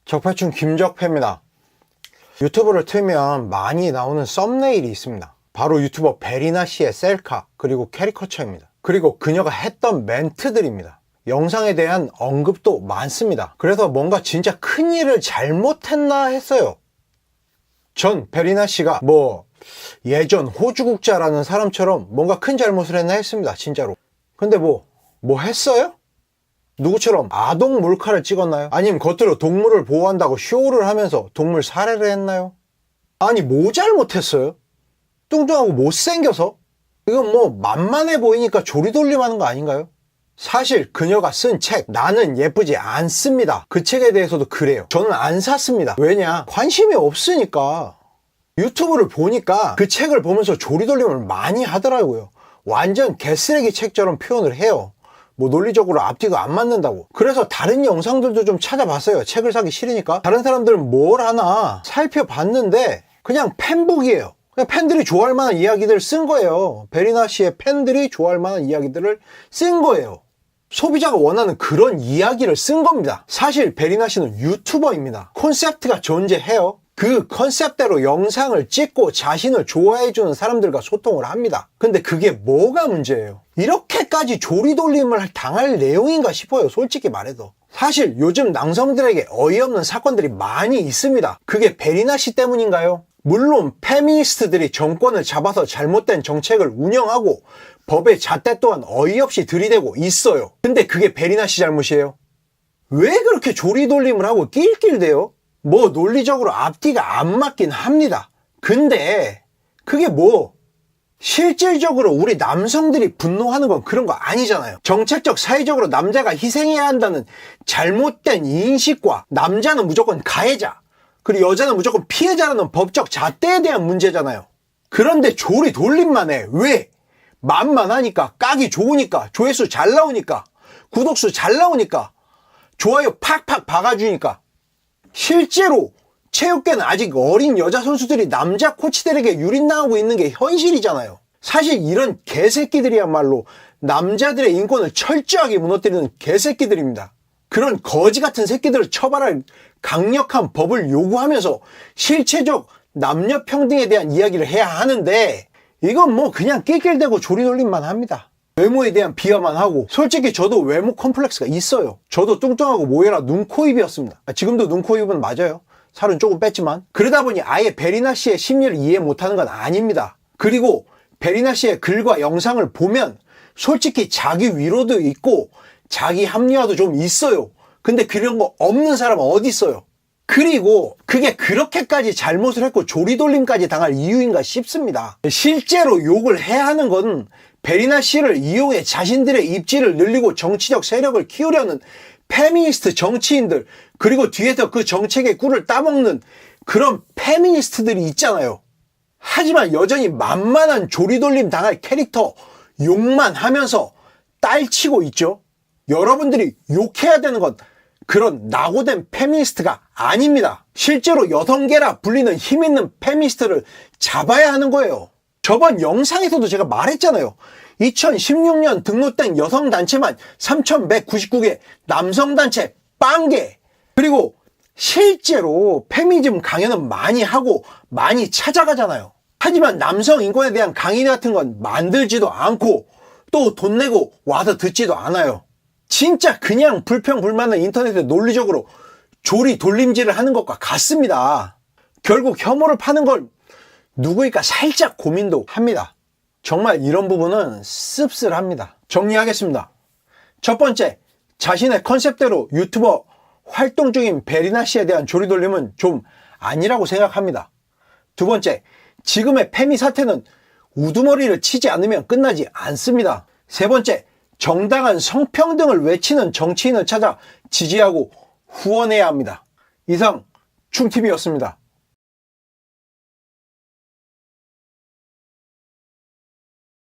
적폐충 김적폐입니다. 유튜브를 틀면 많이 나오는 썸네일이 있습니다. 바로 유튜버 베리나 씨의 셀카 그리고 캐리커처입니다. 그리고 그녀가 했던 멘트들입니다. 영상에 대한 언급도 많습니다. 그래서 뭔가 진짜 큰일을 잘못했나 했어요. 전 베리나 씨가 예전 호주국자라는 사람처럼 뭔가 큰 잘못을 했나 했습니다. 진짜로. 근데 뭐 했어요? 누구처럼 아동 몰카를 찍었나요? 아니면 겉으로 동물을 보호한다고 쇼를 하면서 동물 살해를 했나요? 아니 뭐 잘못했어요? 뚱뚱하고 못생겨서? 이건 만만해 보이니까 조리돌림하는 거 아닌가요? 사실 그녀가 쓴 책 나는 예쁘지 않습니다. 그 책에 대해서도 그래요. 저는 안 샀습니다. 왜냐? 관심이 없으니까. 유튜브를 보니까 그 책을 보면서 조리돌림을 많이 하더라고요. 완전 개쓰레기 책처럼 표현을 해요. 논리적으로 앞뒤가 안 맞는다고. 그래서 다른 영상들도 좀 찾아봤어요. 책을 사기 싫으니까. 다른 사람들은 뭘 하나 살펴봤는데 그냥 팬북이에요. 그냥 팬들이 좋아할 만한 이야기들을 쓴 거예요. 베리나 씨의 팬들이 좋아할 만한 이야기들을 쓴 거예요. 소비자가 원하는 그런 이야기를 쓴 겁니다. 사실 베리나 씨는 유튜버입니다. 콘셉트가 존재해요. 그 컨셉대로 영상을 찍고 자신을 좋아해주는 사람들과 소통을 합니다. 근데 그게 뭐가 문제예요? 이렇게까지 조리돌림을 당할 내용인가 싶어요. 솔직히 말해도. 사실 요즘 남성들에게 어이없는 사건들이 많이 있습니다. 그게 베리나 씨 때문인가요? 물론 페미니스트들이 정권을 잡아서 잘못된 정책을 운영하고 법의 잣대 또한 어이없이 들이대고 있어요. 근데 그게 베리나 씨 잘못이에요? 왜 그렇게 조리돌림을 하고 낄낄대요? 논리적으로 앞뒤가 안 맞긴 합니다. 근데 그게 실질적으로 우리 남성들이 분노하는 건 그런 거 아니잖아요. 정책적 사회적으로 남자가 희생해야 한다는 잘못된 인식과 남자는 무조건 가해자 그리고 여자는 무조건 피해자라는 법적 잣대에 대한 문제잖아요. 그런데 조리돌림만 해. 왜? 만만하니까, 까기 좋으니까, 조회수 잘 나오니까, 구독수 잘 나오니까, 좋아요 팍팍 박아주니까. 실제로 체육계는 아직 어린 여자 선수들이 남자 코치들에게 유린당하고 있는 게 현실이잖아요. 사실 이런 개새끼들이야말로 남자들의 인권을 철저하게 무너뜨리는 개새끼들입니다. 그런 거지 같은 새끼들을 처벌할 강력한 법을 요구하면서 실체적 남녀 평등에 대한 이야기를 해야 하는데 이건 그냥 낄낄대고 조리돌림만 합니다. 외모에 대한 비하만 하고. 솔직히 저도 외모 컴플렉스가 있어요. 저도 뚱뚱하고 모여라 눈, 코, 입이었습니다. 지금도 눈, 코, 입은 맞아요. 살은 조금 뺐지만. 그러다 보니 아예 베리나 씨의 심리를 이해 못하는 건 아닙니다. 그리고 베리나 씨의 글과 영상을 보면 솔직히 자기 위로도 있고 자기 합리화도 좀 있어요. 근데 그런 거 없는 사람은 어디 있어요? 그리고 그게 그렇게까지 잘못을 했고 조리돌림까지 당할 이유인가 싶습니다. 실제로 욕을 해야 하는 건 베리나 씨를 이용해 자신들의 입지를 늘리고 정치적 세력을 키우려는 페미니스트 정치인들, 그리고 뒤에서 그 정책의 꿀을 따먹는 그런 페미니스트들이 있잖아요. 하지만 여전히 만만한 조리돌림 당할 캐릭터 욕만 하면서 딸치고 있죠. 여러분들이 욕해야 되는 건 그런 낙오된 페미니스트가 아닙니다. 실제로 여성계라 불리는 힘있는 페미니스트를 잡아야 하는 거예요. 저번 영상에서도 제가 말했잖아요. 2016년 등록된 여성단체만 3,199개, 남성단체 빵개. 그리고 실제로 페미니즘 강연은 많이 하고 많이 찾아가잖아요. 하지만 남성 인권에 대한 강의 같은 건 만들지도 않고 또 돈 내고 와서 듣지도 않아요. 진짜 그냥 불평불만을 인터넷에 논리적으로 조리돌림질을 하는 것과 같습니다. 결국 혐오를 파는 걸 누구일까 살짝 고민도 합니다. 정말 이런 부분은 씁쓸합니다. 정리하겠습니다. 첫 번째, 자신의 컨셉대로 유튜버 활동 중인 베리나 씨에 대한 조리돌림은 좀 아니라고 생각합니다. 두 번째, 지금의 페미 사태는 우두머리를 치지 않으면 끝나지 않습니다. 세 번째, 정당한 성평등을 외치는 정치인을 찾아 지지하고 후원해야 합니다. 이상 충TV였습니다.